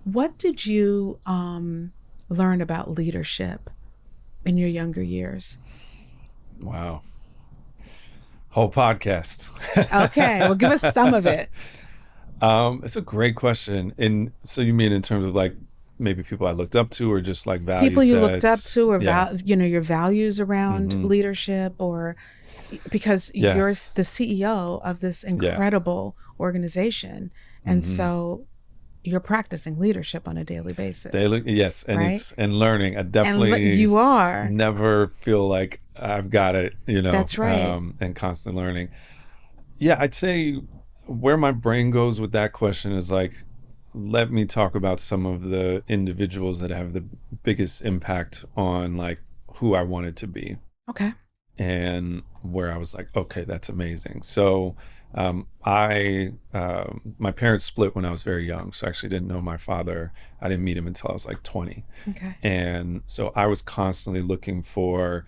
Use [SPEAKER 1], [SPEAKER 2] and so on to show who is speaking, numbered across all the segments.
[SPEAKER 1] What did you learn about leadership in your younger years?
[SPEAKER 2] Wow. Whole podcast.
[SPEAKER 1] Okay, well, give us some of it.
[SPEAKER 2] It's a great question. And so you mean in terms of like maybe people I looked up to or just like value
[SPEAKER 1] People you looked up
[SPEAKER 2] sets?
[SPEAKER 1] to, or
[SPEAKER 2] Yeah.
[SPEAKER 1] your values around
[SPEAKER 2] hmm
[SPEAKER 1] leadership, or because
[SPEAKER 2] Yeah.
[SPEAKER 1] you're the CEO of this
[SPEAKER 2] Yeah.
[SPEAKER 1] incredible organization, and
[SPEAKER 2] hmm
[SPEAKER 1] so you're practicing leadership on a daily basis,
[SPEAKER 2] Daily, yes. And
[SPEAKER 1] right?
[SPEAKER 2] it's and learning. I
[SPEAKER 1] And
[SPEAKER 2] definitely
[SPEAKER 1] you are.
[SPEAKER 2] never feel like I've got it,
[SPEAKER 1] That's right.
[SPEAKER 2] and constant learning. Yeah, I'd say where my brain goes with that question is like, let me talk about some of the individuals that have the biggest impact on like who I wanted to be
[SPEAKER 1] Okay.
[SPEAKER 2] and where I was like, okay, that's amazing. So, my parents split when I was very young, so I actually didn't know my father. I didn't meet him until I was like 20,
[SPEAKER 1] Okay.
[SPEAKER 2] and so I was constantly looking for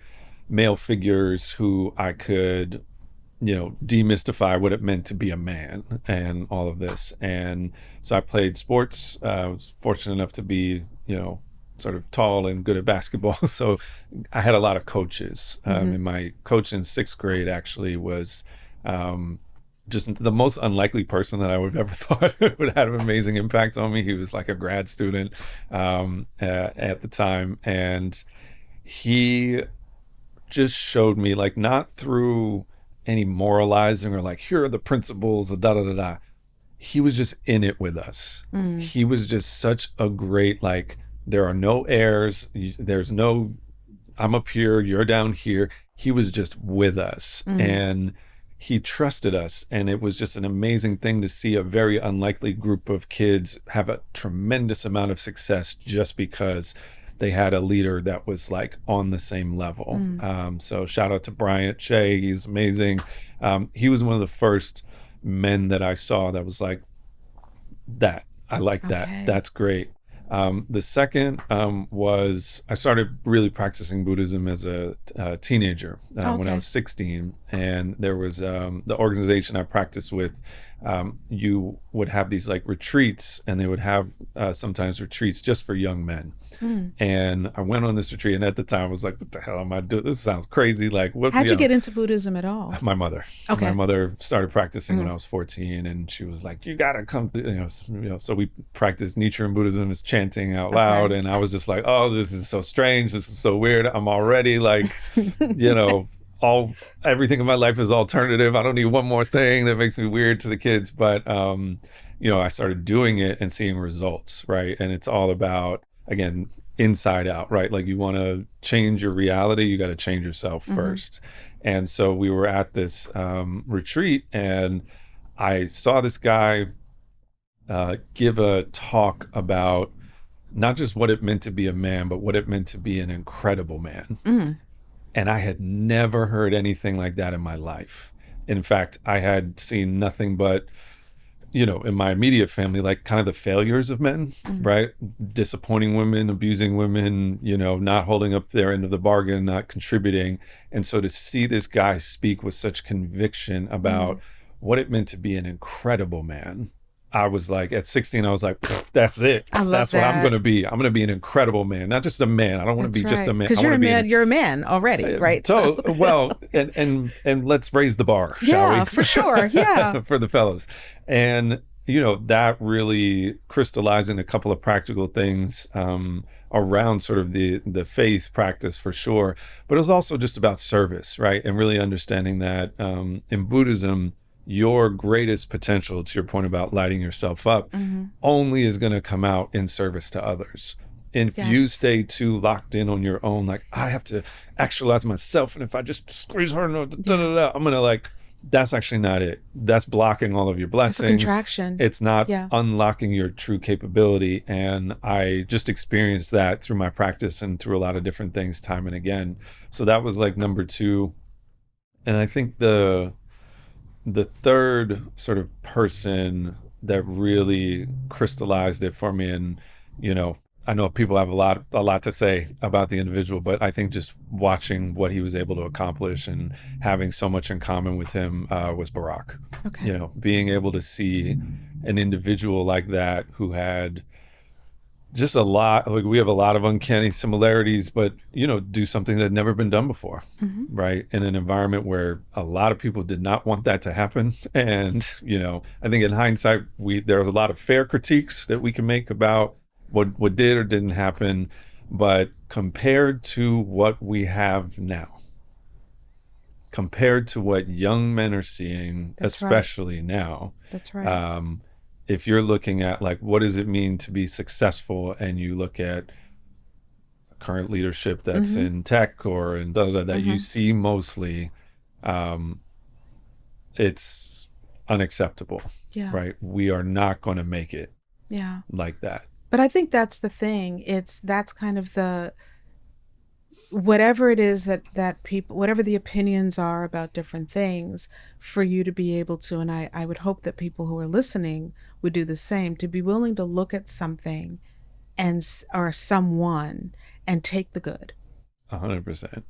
[SPEAKER 2] male figures who I could demystify what it meant to be a man and all of this. And so I played sports. I was fortunate enough to be, sort of tall and good at basketball. So I had a lot of coaches.
[SPEAKER 1] Mm-hmm.
[SPEAKER 2] And my coach in sixth grade actually was just the most unlikely person that I would have ever thought would have an amazing impact on me. He was like a grad student at the time. And he just showed me, like, not through any moralizing or like, here are the principles, da da da da. He was just in it with us.
[SPEAKER 1] Mm.
[SPEAKER 2] He was just such a great, like, there are no airs. There's no, I'm up here, you're down here. He was just with us.
[SPEAKER 1] Mm.
[SPEAKER 2] And he trusted us. And it was just an amazing thing to see a very unlikely group of kids have a tremendous amount of success just because they had a leader that was like on the same level.
[SPEAKER 1] Mm.
[SPEAKER 2] So shout out to Bryant Shea. He's amazing. He was one of the first men that I saw that was like, that. I like that.
[SPEAKER 1] Okay.
[SPEAKER 2] That's great. The second was I started really practicing Buddhism as a teenager when I
[SPEAKER 1] Okay.
[SPEAKER 2] was 16. And there was the organization I practiced with. You would have these like retreats, and they would have sometimes retreats just for young men.
[SPEAKER 1] Mm.
[SPEAKER 2] And I went on this retreat, and at the time I was like, what the hell am I doing? This sounds crazy. Like, what,
[SPEAKER 1] How'd you get into Buddhism at all?
[SPEAKER 2] my mother. My
[SPEAKER 1] Okay.
[SPEAKER 2] mother started practicing when I
[SPEAKER 1] Mm.
[SPEAKER 2] was 14, and she was like, you gotta come to, so we practiced Nichiren Buddhism, is chanting out loud.
[SPEAKER 1] Okay.
[SPEAKER 2] And I was just like, oh, this is so strange. This is so weird. I'm already like, you know, all everything in my life is alternative. I don't need one more thing that makes me weird to the kids. But I started doing it and seeing results, right? And it's all about, again, inside out, right? Like, you want to change your reality, you got to change yourself
[SPEAKER 1] Mm-hmm.
[SPEAKER 2] first. And so we were at this retreat, and I saw this guy give a talk about not just what it meant to be a man, but what it meant to be an incredible man.
[SPEAKER 1] Mm.
[SPEAKER 2] And I had never heard anything like that in my life. In fact, I had seen nothing but, in my immediate family, like kind of the failures of men,
[SPEAKER 1] Mm.
[SPEAKER 2] right? Disappointing women, abusing women, not holding up their end of the bargain, not contributing. And so to see this guy speak with such conviction about
[SPEAKER 1] Mm.
[SPEAKER 2] what it meant to be an incredible man, I was like, at 16, I was like, that's it.
[SPEAKER 1] I love
[SPEAKER 2] That's what I'm going
[SPEAKER 1] that.
[SPEAKER 2] to be. I'm going to be an incredible man, not just a man. I don't want to
[SPEAKER 1] That's
[SPEAKER 2] be just a
[SPEAKER 1] right.
[SPEAKER 2] man.
[SPEAKER 1] Because
[SPEAKER 2] I want
[SPEAKER 1] you're a
[SPEAKER 2] to be
[SPEAKER 1] man.
[SPEAKER 2] an
[SPEAKER 1] You're a man already, right? So,
[SPEAKER 2] so well, and let's raise the bar, shall we?
[SPEAKER 1] yeah, for sure. Yeah.
[SPEAKER 2] For the fellas. And that really crystallized in a couple of practical things around sort of the faith practice, for sure. But it was also just about service, right? And really understanding that in Buddhism, your greatest potential, to your point about lighting yourself up,
[SPEAKER 1] Hmm.
[SPEAKER 2] only is going to come out in service to others. And if you
[SPEAKER 1] Yes.
[SPEAKER 2] stay too locked in on your own, like, I have to actualize myself, and if I just squeeze hard enough,
[SPEAKER 1] Yeah.
[SPEAKER 2] I'm gonna, like, that's actually not it. That's blocking all of your
[SPEAKER 1] It's a
[SPEAKER 2] blessings.
[SPEAKER 1] contraction.
[SPEAKER 2] It's not
[SPEAKER 1] Yeah.
[SPEAKER 2] unlocking your true capability. And I just experienced that through my practice and through a lot of different things, time and again. So that was like number two. And I think the third sort of person that really crystallized it for me, and I know people have a lot to say about the individual, but I think just watching what he was able to accomplish and having so much in common with him was Barack.
[SPEAKER 1] Okay.
[SPEAKER 2] Being able to see an individual like that who had just a lot, like we have a lot of uncanny similarities, but do something that had never been done before,
[SPEAKER 1] Mm-hmm.
[SPEAKER 2] right, in an environment where a lot of people did not want that to happen. And I think in hindsight, there was a lot of fair critiques that we can make about what did or didn't happen, but compared to what we have now, compared to what young men are seeing,
[SPEAKER 1] That's right.
[SPEAKER 2] especially now,
[SPEAKER 1] That's right.
[SPEAKER 2] um, if you're looking at like what does it mean to be successful, and you look at current leadership that's
[SPEAKER 1] Mm-hmm.
[SPEAKER 2] in tech or in that you
[SPEAKER 1] Mm-hmm.
[SPEAKER 2] see mostly, um, it's unacceptable,
[SPEAKER 1] Yeah.
[SPEAKER 2] right? We are not going to make it
[SPEAKER 1] Yeah.
[SPEAKER 2] like that.
[SPEAKER 1] But I think that's the thing. That's kind of the whatever it is that people, whatever the opinions are about different things, for you to be able to, and I would hope that people who are listening would do the same, to be willing to look at something or someone and take the good,
[SPEAKER 2] 100%.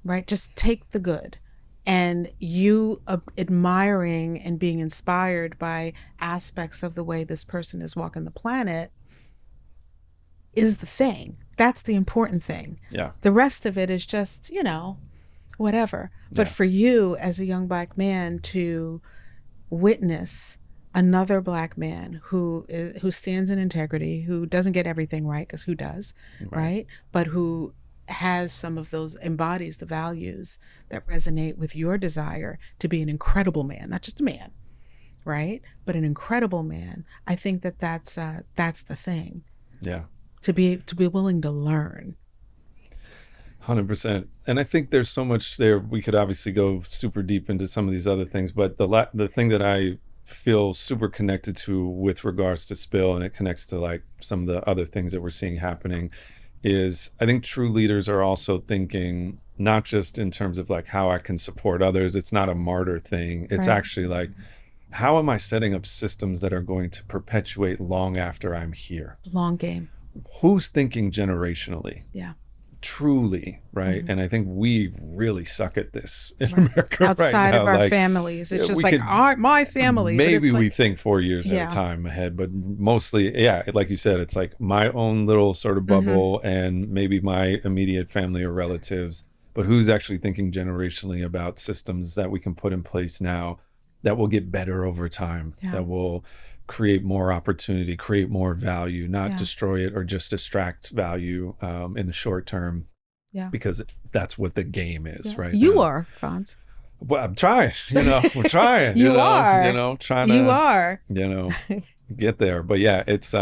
[SPEAKER 1] right? Just take the good. And you admiring and being inspired by aspects of the way this person is walking the planet is the thing. That's the important thing.
[SPEAKER 2] Yeah.
[SPEAKER 1] The rest of it is just, whatever. But
[SPEAKER 2] Yeah.
[SPEAKER 1] for you as a young black man to witness another black man who stands in integrity, who doesn't get everything right, because who does,
[SPEAKER 2] Right.
[SPEAKER 1] right? But who has some of those, embodies the values that resonate with your desire to be an incredible man, not just a man, right? But an incredible man. I think that's the thing,
[SPEAKER 2] Yeah.
[SPEAKER 1] to be willing to learn.
[SPEAKER 2] 100%. And I think there's so much there. We could obviously go super deep into some of these other things, but the thing that I feel super connected to with regards to Spill, and it connects to like some of the other things that we're seeing happening, is I think true leaders are also thinking not just in terms of like how I can support others. It's not a martyr thing. It's
[SPEAKER 1] Right.
[SPEAKER 2] actually like, how am I setting up systems that are going to perpetuate long after I'm here?
[SPEAKER 1] Long game.
[SPEAKER 2] Who's thinking generationally?
[SPEAKER 1] Yeah.
[SPEAKER 2] Truly, right?
[SPEAKER 1] Mm-hmm.
[SPEAKER 2] And I think we really suck at this in
[SPEAKER 1] Right.
[SPEAKER 2] America right
[SPEAKER 1] Outside of
[SPEAKER 2] now.
[SPEAKER 1] our
[SPEAKER 2] Like,
[SPEAKER 1] families, it's just
[SPEAKER 2] we
[SPEAKER 1] like
[SPEAKER 2] could,
[SPEAKER 1] my family, but
[SPEAKER 2] maybe
[SPEAKER 1] it's
[SPEAKER 2] we
[SPEAKER 1] like,
[SPEAKER 2] think 4 years at a
[SPEAKER 1] yeah.
[SPEAKER 2] time ahead, but mostly, yeah, like you said, it's like my own little sort of
[SPEAKER 1] Mm-hmm.
[SPEAKER 2] bubble and maybe my immediate family or relatives. But who's actually thinking generationally about systems that we can put in place now that will get better over time,
[SPEAKER 1] Yeah.
[SPEAKER 2] that will create more opportunity, create more value, not
[SPEAKER 1] Yeah.
[SPEAKER 2] destroy it or just extract value in the short term,
[SPEAKER 1] Yeah.
[SPEAKER 2] because that's what the game is
[SPEAKER 1] Yeah.
[SPEAKER 2] right
[SPEAKER 1] You
[SPEAKER 2] now.
[SPEAKER 1] are, Fonz.
[SPEAKER 2] Well, I'm trying, we're trying,
[SPEAKER 1] You are.
[SPEAKER 2] trying
[SPEAKER 1] You
[SPEAKER 2] to,
[SPEAKER 1] are.
[SPEAKER 2] you know, get there. But yeah, it's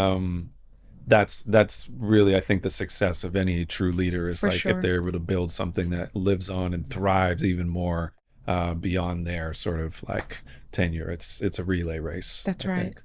[SPEAKER 2] that's really, I think, the success of any true leader is
[SPEAKER 1] For
[SPEAKER 2] like if
[SPEAKER 1] sure.
[SPEAKER 2] they're able to build something that lives on and thrives even more beyond their sort of like tenure. It's a relay race,
[SPEAKER 1] That's
[SPEAKER 2] I
[SPEAKER 1] right.
[SPEAKER 2] think.